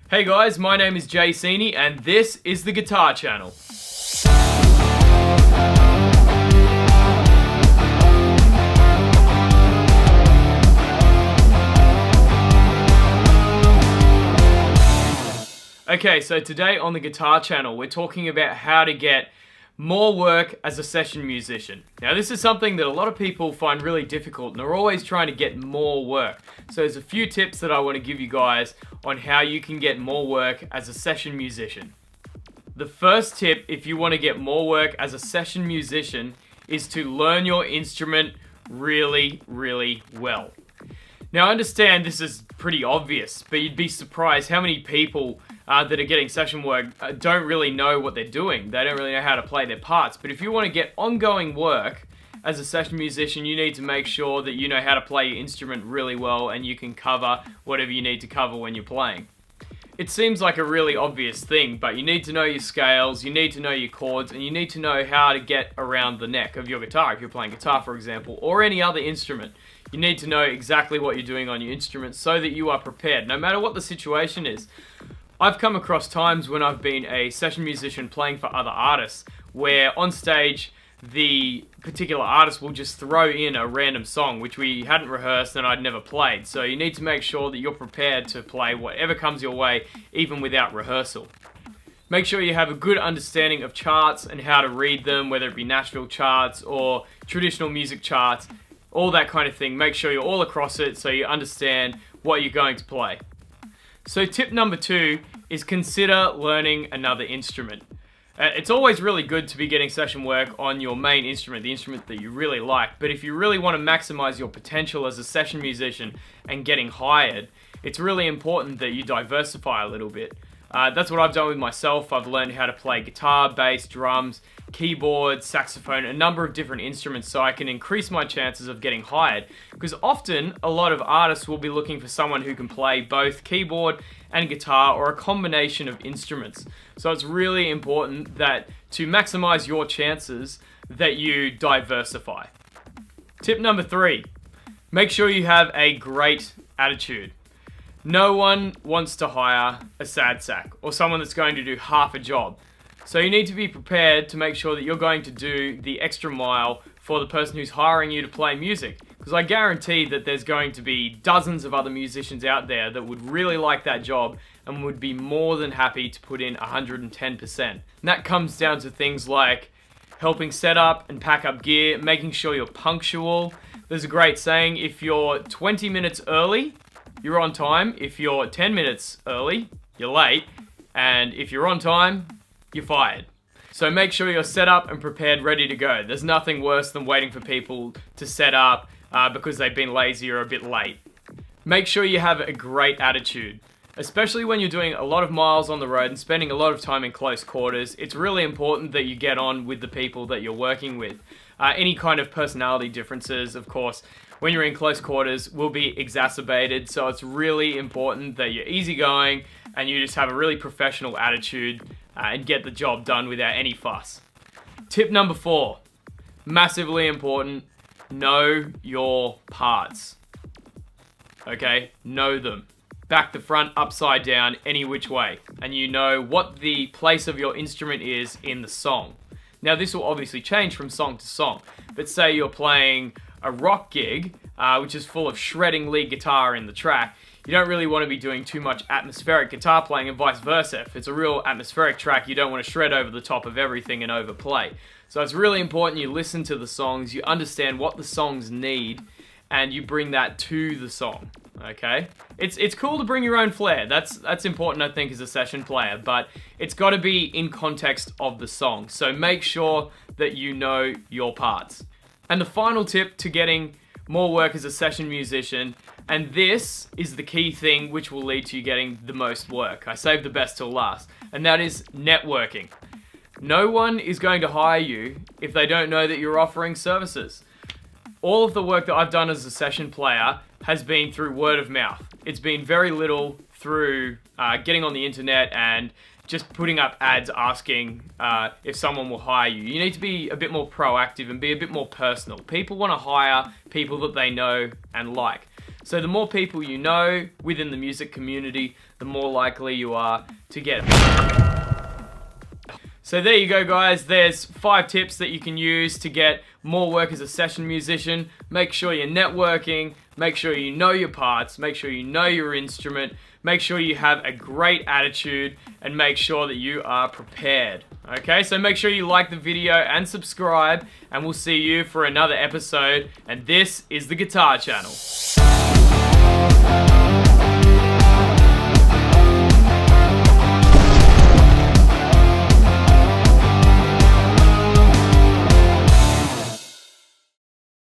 Hey guys, my name is Jay Sini and this is the Guitar Channel. Okay, so today on the Guitar Channel we're talking about how to get more work as a session musician. Now this is something that a lot of people find really difficult and are always trying to get more work. So there's a few tips that I want to give you guys on how you can get more work as a session musician. The first tip if you want to get more work as a session musician is to learn your instrument really well. Now I understand this is pretty obvious, but you'd be surprised how many people that are getting session work don't really know what they're doing. They don't really know how to play their parts. But if you want to get ongoing work as a session musician, you need to make sure that you know how to play your instrument really well and you can cover whatever you need to cover when you're playing. It seems like a really obvious thing, but you need to know your scales, you need to know your chords, and you need to know how to get around the neck of your guitar. If you're playing guitar, for example, or any other instrument, you need to know exactly what you're doing on your instrument so that you are prepared, no matter what the situation is. I've come across times when I've been a session musician playing for other artists where on stage the particular artist will just throw in a random song which we hadn't rehearsed and I'd never played. So you need to make sure that you're prepared to play whatever comes your way even without rehearsal. Make sure you have a good understanding of charts and how to read them, whether it be Nashville charts or traditional music charts, all that kind of thing. Make sure you're all across it so you understand what you're going to play. So tip number 2 is consider learning another instrument. It's always really good to be getting session work on your main instrument, the instrument that you really like, but if you really want to maximize your potential as a session musician and getting hired, it's really important that you diversify a little bit. That's what I've done with myself. I've learned how to play guitar, bass, drums, keyboard, saxophone, a number of different instruments so I can increase my chances of getting hired. Because often, a lot of artists will be looking for someone who can play both keyboard and guitar or a combination of instruments. So it's really important that to maximize your chances that you diversify. Tip number 3, make sure you have a great attitude. No one wants to hire a sad sack or someone that's going to do half a job. So you need to be prepared to make sure that you're going to do the extra mile for the person who's hiring you to play music. Because I guarantee that there's going to be dozens of other musicians out there that would really like that job and would be more than happy to put in 110%. And that comes down to things like helping set up and pack up gear, making sure you're punctual. There's a great saying, if you're 20 minutes early, you're on time. If you're 10 minutes early, you're late. And if you're on time, you're fired. So make sure you're set up and prepared, ready to go. There's nothing worse than waiting for people to set up because they've been lazy or a bit late. Make sure you have a great attitude. Especially when you're doing a lot of miles on the road and spending a lot of time in close quarters, it's really important that you get on with the people that you're working with. Any kind of personality differences, of course, when you're in close quarters will be exacerbated, so it's really important that you're easygoing and you just have a really professional attitude and get the job done without any fuss. Tip number 4, massively important, know your parts. Okay, know them. Back to front, upside down, any which way. And you know what the place of your instrument is in the song. Now this will obviously change from song to song, but say you're playing a rock gig, which is full of shredding lead guitar in the track, you don't really want to be doing too much atmospheric guitar playing and vice versa. If it's a real atmospheric track, you don't want to shred over the top of everything and overplay. So it's really important you listen to the songs, you understand what the songs need, and you bring that to the song, okay? It's cool to bring your own flair. That's important, I think, as a session player, but it's got to be in context of the song. So make sure that you know your parts. And the final tip to getting more work as a session musician, and this is the key thing which will lead to you getting the most work. I saved the best till last, and that is networking. No one is going to hire you if they don't know that you're offering services. All of the work that I've done as a session player has been through word of mouth. It's been very little through getting on the internet and just putting up ads asking if someone will hire you. You need to be a bit more proactive and be a bit more personal. People want to hire people that they know and like. So the more people you know within the music community, the more likely you are to get it. So there you go, guys. There's 5 tips that you can use to get more work as a session musician. Make sure you're networking, make sure you know your parts, make sure you know your instrument, make sure you have a great attitude, and make sure that you are prepared. Okay, so make sure you like the video and subscribe, and we'll see you for another episode. And this is the Guitar Channel.